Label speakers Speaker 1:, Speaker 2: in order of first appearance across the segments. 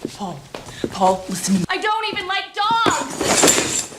Speaker 1: Paul, listen to me. I don't even like dogs!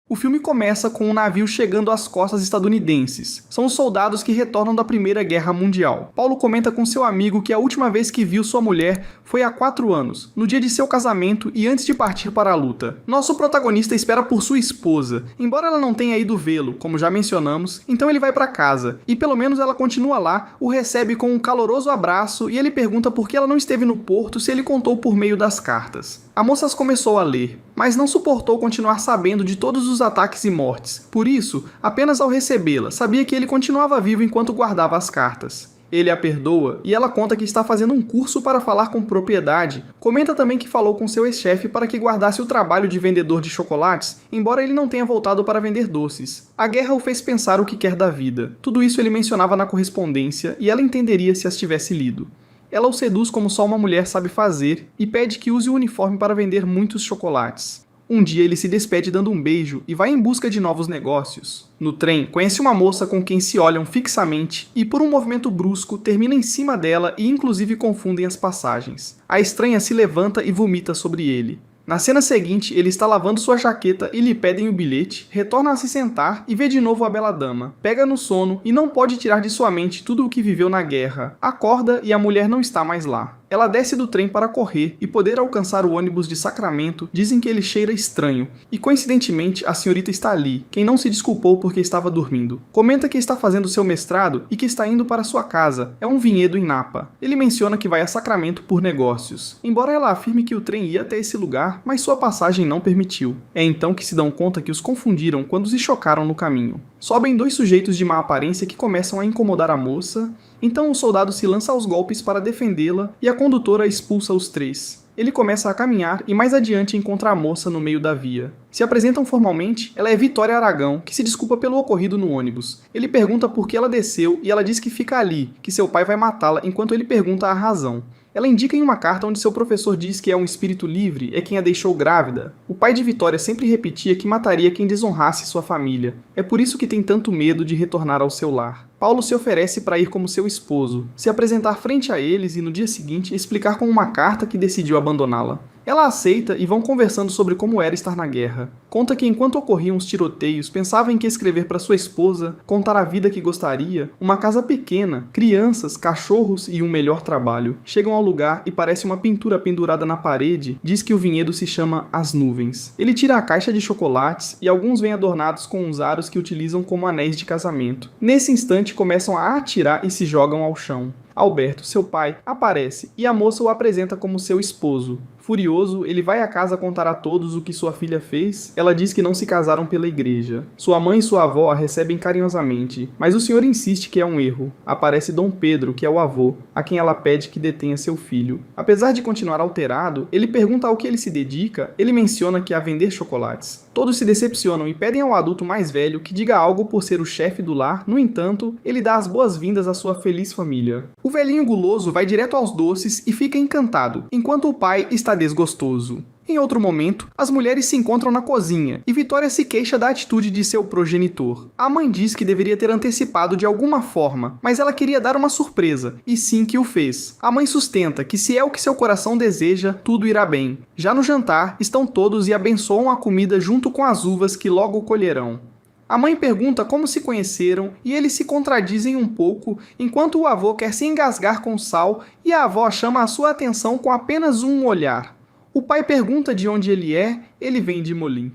Speaker 2: O filme começa com um navio chegando às costas estadunidenses. São os soldados que retornam da Primeira Guerra Mundial. Paulo comenta com seu amigo que a última vez que viu sua mulher foi há 4 anos, no dia de seu casamento e antes de partir para a luta. Nosso protagonista espera por sua esposa. Embora ela não tenha ido vê-lo, como já mencionamos, então ele vai para casa. E pelo menos ela continua lá, o recebe com um caloroso abraço e ele pergunta por que ela não esteve no porto se ele contou por meio das cartas. A moça começou a ler, mas não suportou continuar sabendo de todos os ataques e mortes. Por isso, apenas ao recebê-la, sabia que ele continuava vivo enquanto guardava as cartas. Ele a perdoa e ela conta que está fazendo um curso para falar com propriedade. Comenta também que falou com seu ex-chefe para que guardasse o trabalho de vendedor de chocolates, embora ele não tenha voltado para vender doces. A guerra o fez pensar o que quer da vida. Tudo isso ele mencionava na correspondência e ela entenderia se as tivesse lido. Ela o seduz como só uma mulher sabe fazer e pede que use o uniforme para vender muitos chocolates. Um dia ele se despede dando um beijo e vai em busca de novos negócios. No trem, conhece uma moça com quem se olham fixamente e por um movimento brusco termina em cima dela e inclusive confundem as passagens. A estranha se levanta e vomita sobre ele. Na cena seguinte, ele está lavando sua jaqueta e lhe pedem o bilhete, retorna a se sentar e vê de novo a bela dama. Pega no sono e não pode tirar de sua mente tudo o que viveu na guerra. Acorda e a mulher não está mais lá. Ela desce do trem para correr e poder alcançar o ônibus de Sacramento, dizem que ele cheira estranho. E coincidentemente, a senhorita está ali, quem não se desculpou porque estava dormindo. Comenta que está fazendo seu mestrado e que está indo para sua casa. É um vinhedo em Napa. Ele menciona que vai a Sacramento por negócios. Embora ela afirme que o trem ia até esse lugar, mas sua passagem não permitiu. É então que se dão conta que os confundiram quando se chocaram no caminho. Sobem 2 sujeitos de má aparência que começam a incomodar a moça. Então o soldado se lança aos golpes para defendê-la e a condutora expulsa os 3. Ele começa a caminhar e mais adiante encontra a moça no meio da via. Se apresentam formalmente, ela é Vitória Aragão, que se desculpa pelo ocorrido no ônibus. Ele pergunta por que ela desceu e ela diz que fica ali, que seu pai vai matá-la enquanto ele pergunta a razão. Ela indica em uma carta onde seu professor diz que é um espírito livre, é quem a deixou grávida. O pai de Vitória sempre repetia que mataria quem desonrasse sua família. É por isso que tem tanto medo de retornar ao seu lar. Paulo se oferece para ir como seu esposo, se apresentar frente a eles e no dia seguinte explicar com uma carta que decidiu abandoná-la. Ela aceita e vão conversando sobre como era estar na guerra. Conta que enquanto ocorriam os tiroteios, pensava em que escrever para sua esposa, contar a vida que gostaria, uma casa pequena, crianças, cachorros e um melhor trabalho. Chegam ao lugar e parece uma pintura pendurada na parede, diz que o vinhedo se chama As Nuvens. Ele tira a caixa de chocolates e alguns vêm adornados com uns aros que utilizam como anéis de casamento. Nesse instante começam a atirar e se jogam ao chão. Alberto, seu pai, aparece e a moça o apresenta como seu esposo. Furioso, ele vai à casa contar a todos o que sua filha fez. Ela diz que não se casaram pela igreja. Sua mãe e sua avó a recebem carinhosamente, mas o senhor insiste que é um erro. Aparece Dom Pedro, que é o avô, a quem ela pede que detenha seu filho. Apesar de continuar alterado, ele pergunta ao que ele se dedica. Ele menciona que é a vender chocolates. Todos se decepcionam e pedem ao adulto mais velho que diga algo por ser o chefe do lar. No entanto, ele dá as boas-vindas à sua feliz família. O velhinho guloso vai direto aos doces e fica encantado, enquanto o pai está desgostoso. Em outro momento, as mulheres se encontram na cozinha e Vitória se queixa da atitude de seu progenitor. A mãe diz que deveria ter antecipado de alguma forma, mas ela queria dar uma surpresa, e sim que o fez. A mãe sustenta que se é o que seu coração deseja, tudo irá bem. Já no jantar, estão todos e abençoam a comida junto com as uvas que logo colherão. A mãe pergunta como se conheceram e eles se contradizem um pouco, enquanto o avô quer se engasgar com sal e a avó chama a sua atenção com apenas um olhar. O pai pergunta de onde ele vem de Molim.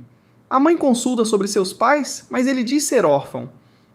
Speaker 2: A mãe consulta sobre seus pais, mas ele diz ser órfão.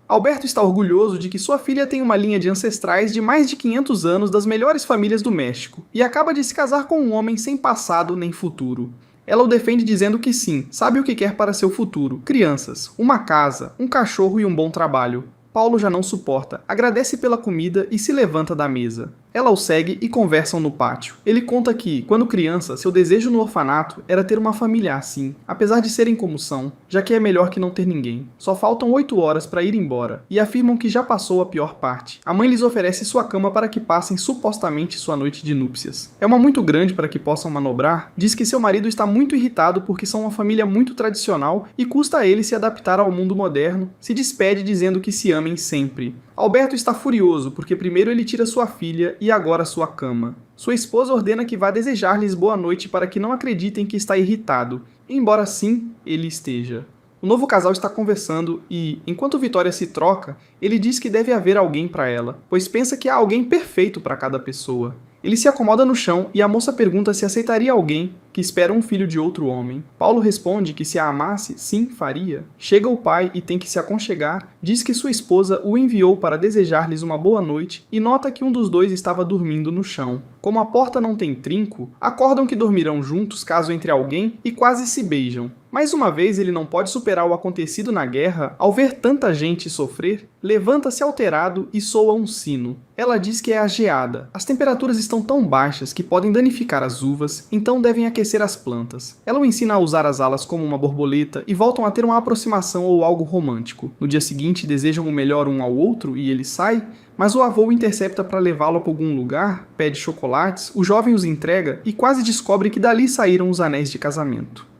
Speaker 2: Alberto está orgulhoso de que sua filha tem uma linha de ancestrais de mais de 500 anos das melhores famílias do México e acaba de se casar com um homem sem passado nem futuro. Ela o defende dizendo que sim, sabe o que quer para seu futuro: crianças, uma casa, um cachorro e um bom trabalho. Paulo já não suporta, agradece pela comida e se levanta da mesa. Ela o segue e conversam no pátio. Ele conta que, quando criança, seu desejo no orfanato era ter uma família assim, apesar de serem como são, já que é melhor que não ter ninguém. Só faltam 8 horas para ir embora, e afirmam que já passou a pior parte. A mãe lhes oferece sua cama para que passem supostamente sua noite de núpcias. É uma muito grande para que possam manobrar, diz que seu marido está muito irritado porque são uma família muito tradicional e custa a ele se adaptar ao mundo moderno, se despede dizendo que se amem sempre. Alberto está furioso porque primeiro ele tira sua filha e agora sua cama. Sua esposa ordena que vá desejar-lhes boa noite para que não acreditem que está irritado, embora sim ele esteja. O novo casal está conversando e, enquanto Vitória se troca, ele diz que deve haver alguém para ela, pois pensa que há alguém perfeito para cada pessoa. Ele se acomoda no chão e a moça pergunta se aceitaria alguém que espera um filho de outro homem. Paulo responde que se a amasse, sim, faria. Chega o pai e tem que se aconchegar, diz que sua esposa o enviou para desejar-lhes uma boa noite e nota que um dos dois estava dormindo no chão. Como a porta não tem trinco, acordam que dormirão juntos caso entre alguém e quase se beijam. Mais uma vez ele não pode superar o acontecido na guerra ao ver tanta gente sofrer, levanta-se alterado e soa um sino. Ela diz que é a geada. As temperaturas estão tão baixas que podem danificar as uvas, então devem aquecer as plantas. Ela o ensina a usar as alas como uma borboleta e voltam a ter uma aproximação ou algo romântico. No dia seguinte desejam o melhor um ao outro e ele sai, mas o avô o intercepta para levá-lo para algum lugar, pede chocolates, o jovem os entrega e quase descobre que dali saíram os anéis de casamento.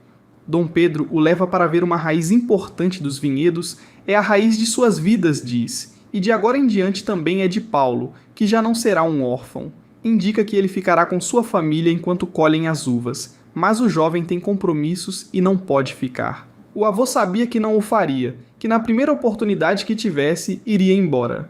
Speaker 2: Dom Pedro o leva para ver uma raiz importante dos vinhedos, é a raiz de suas vidas, diz, e de agora em diante também é de Paulo, que já não será um órfão. Indica que ele ficará com sua família enquanto colhem as uvas, mas o jovem tem compromissos e não pode ficar. O avô sabia que não o faria, que na primeira oportunidade que tivesse, iria embora.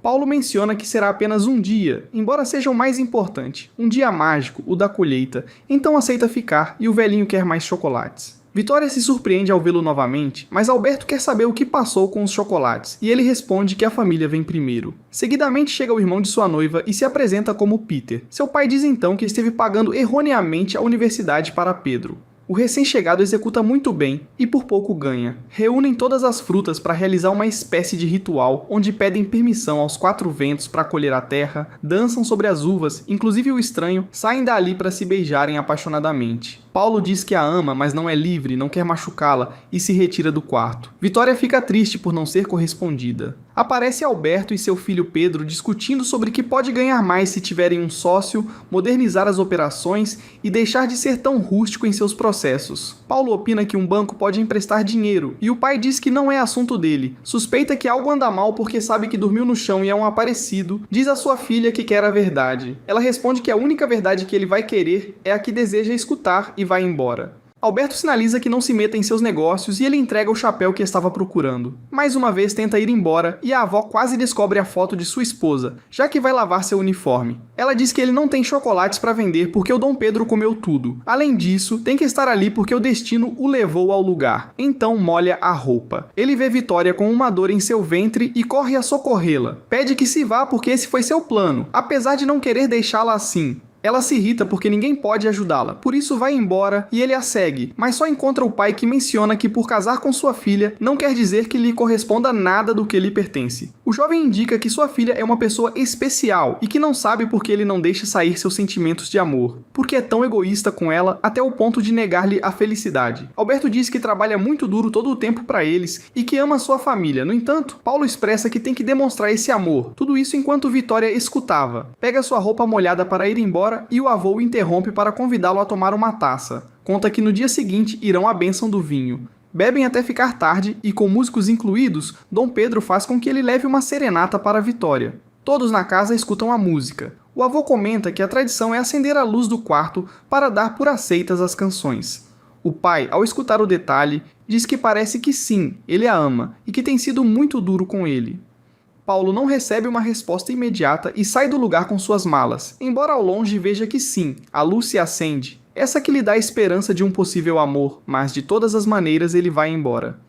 Speaker 2: Paulo menciona que será apenas um dia, embora seja o mais importante, um dia mágico, o da colheita, então aceita ficar e o velhinho quer mais chocolates. Vitória se surpreende ao vê-lo novamente, mas Alberto quer saber o que passou com os chocolates, e ele responde que a família vem primeiro. Seguidamente chega o irmão de sua noiva e se apresenta como Peter. Seu pai diz então que esteve pagando erroneamente a universidade para Pedro. O recém-chegado executa muito bem e por pouco ganha. Reúnem todas as frutas para realizar uma espécie de ritual onde pedem permissão aos 4 ventos para colher a terra, dançam sobre as uvas, inclusive o estranho, saem dali para se beijarem apaixonadamente. Paulo diz que a ama, mas não é livre, não quer machucá-la e se retira do quarto. Vitória fica triste por não ser correspondida. Aparece Alberto e seu filho Pedro discutindo sobre que pode ganhar mais se tiverem um sócio, modernizar as operações e deixar de ser tão rústico em seus processos. Paulo opina que um banco pode emprestar dinheiro e o pai diz que não é assunto dele. Suspeita que algo anda mal porque sabe que dormiu no chão e é um aparecido. Diz à sua filha que quer a verdade. Ela responde que a única verdade que ele vai querer é a que deseja escutar e vai embora. Alberto sinaliza que não se meta em seus negócios e ele entrega o chapéu que estava procurando. Mais uma vez tenta ir embora e a avó quase descobre a foto de sua esposa, já que vai lavar seu uniforme. Ela diz que ele não tem chocolates para vender porque o Dom Pedro comeu tudo. Além disso, tem que estar ali porque o destino o levou ao lugar. Então molha a roupa. Ele vê Vitória com uma dor em seu ventre e corre a socorrê-la. Pede que se vá porque esse foi seu plano, apesar de não querer deixá-la assim. Ela se irrita porque ninguém pode ajudá-la, por isso vai embora e ele a segue, mas só encontra o pai que menciona que por casar com sua filha não quer dizer que lhe corresponda nada do que lhe pertence. O jovem indica que sua filha é uma pessoa especial e que não sabe por que ele não deixa sair seus sentimentos de amor, porque é tão egoísta com ela até o ponto de negar-lhe a felicidade. Alberto diz que trabalha muito duro todo o tempo para eles e que ama sua família, no entanto, Paulo expressa que tem que demonstrar esse amor, tudo isso enquanto Vitória escutava. Pega sua roupa molhada para ir embora e o avô o interrompe para convidá-lo a tomar uma taça. Conta que no dia seguinte irão à bênção do vinho. Bebem até ficar tarde e, com músicos incluídos, Dom Pedro faz com que ele leve uma serenata para Vitória. Todos na casa escutam a música. O avô comenta que a tradição é acender a luz do quarto para dar por aceitas as canções. O pai, ao escutar o detalhe, diz que parece que sim, ele a ama e que tem sido muito duro com ele. Paulo não recebe uma resposta imediata e sai do lugar com suas malas, embora ao longe veja que sim, a luz se acende. Essa que lhe dá a esperança de um possível amor, mas de todas as maneiras ele vai embora.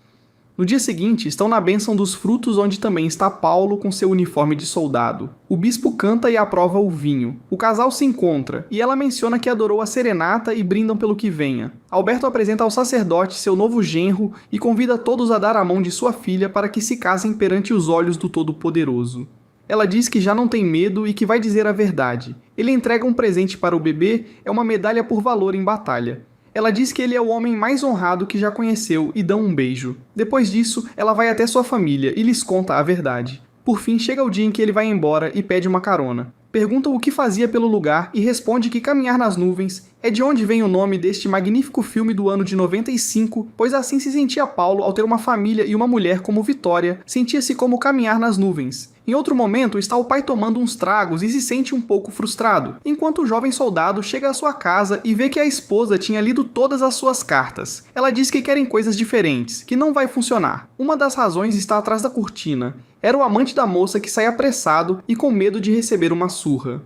Speaker 2: No dia seguinte, estão na bênção dos frutos onde também está Paulo com seu uniforme de soldado. O bispo canta e aprova o vinho. O casal se encontra, e ela menciona que adorou a serenata e brindam pelo que venha. Alberto apresenta ao sacerdote seu novo genro e convida todos a dar a mão de sua filha para que se casem perante os olhos do Todo-Poderoso. Ela diz que já não tem medo e que vai dizer a verdade. Ele entrega um presente para o bebê, é uma medalha por valor em batalha. Ela diz que ele é o homem mais honrado que já conheceu e dão um beijo. Depois disso, ela vai até sua família e lhes conta a verdade. Por fim, chega o dia em que ele vai embora e pede uma carona. perguntam o que fazia pelo lugar e responde que Caminhar nas Nuvens é de onde vem o nome deste magnífico filme do ano de 95, pois assim se sentia Paulo ao ter uma família e uma mulher como Vitória, sentia-se como caminhar nas nuvens. Em outro momento, está o pai tomando uns tragos e se sente um pouco frustrado, enquanto o jovem soldado chega à sua casa e vê que a esposa tinha lido todas as suas cartas. Ela diz que querem coisas diferentes, que não vai funcionar. Uma das razões está atrás da cortina. Era o amante da moça que sai apressado e com medo de receber uma surra.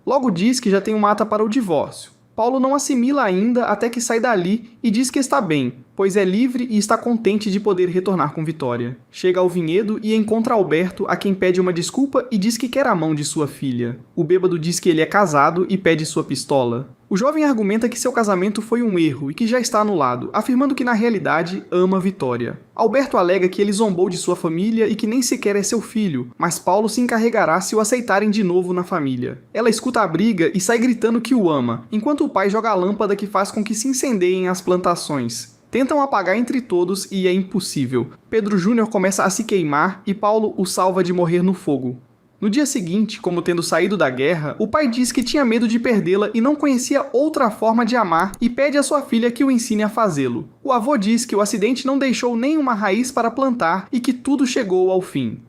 Speaker 2: Logo diz que já tem uma ata para o divórcio. Paulo não assimila ainda até que sai dali e diz que está bem, pois é livre e está contente de poder retornar com Vitória. Chega ao vinhedo e encontra Alberto, a quem pede uma desculpa e diz que quer a mão de sua filha. O bêbado diz que ele é casado e pede sua pistola. O jovem argumenta que seu casamento foi um erro e que já está anulado, afirmando que na realidade ama Vitória. Alberto alega que ele zombou de sua família e que nem sequer é seu filho, mas Paulo se encarregará se o aceitarem de novo na família. Ela escuta a briga e sai gritando que o ama, enquanto o pai joga a lâmpada que faz com que se incendeiem as plantações. Tentam apagar entre todos e é impossível. Pedro Júnior começa a se queimar e Paulo o salva de morrer no fogo. No dia seguinte, como tendo saído da guerra, o pai diz que tinha medo de perdê-la e não conhecia outra forma de amar e pede à sua filha que o ensine a fazê-lo. O avô diz que o acidente não deixou nenhuma raiz para plantar e que tudo chegou ao fim.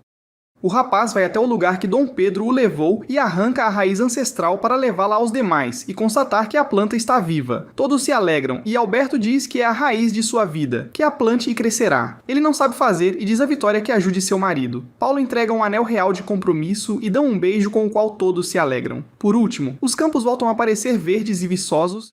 Speaker 2: O rapaz vai até o lugar que Dom Pedro o levou e arranca a raiz ancestral para levá-la aos demais e constatar que a planta está viva. Todos se alegram e Alberto diz que é a raiz de sua vida, que a plante e crescerá. Ele não sabe fazer e diz a Vitória que ajude seu marido. Paulo entrega um anel real de compromisso e dão um beijo com o qual todos se alegram. Por último, os campos voltam a parecer verdes e viçosos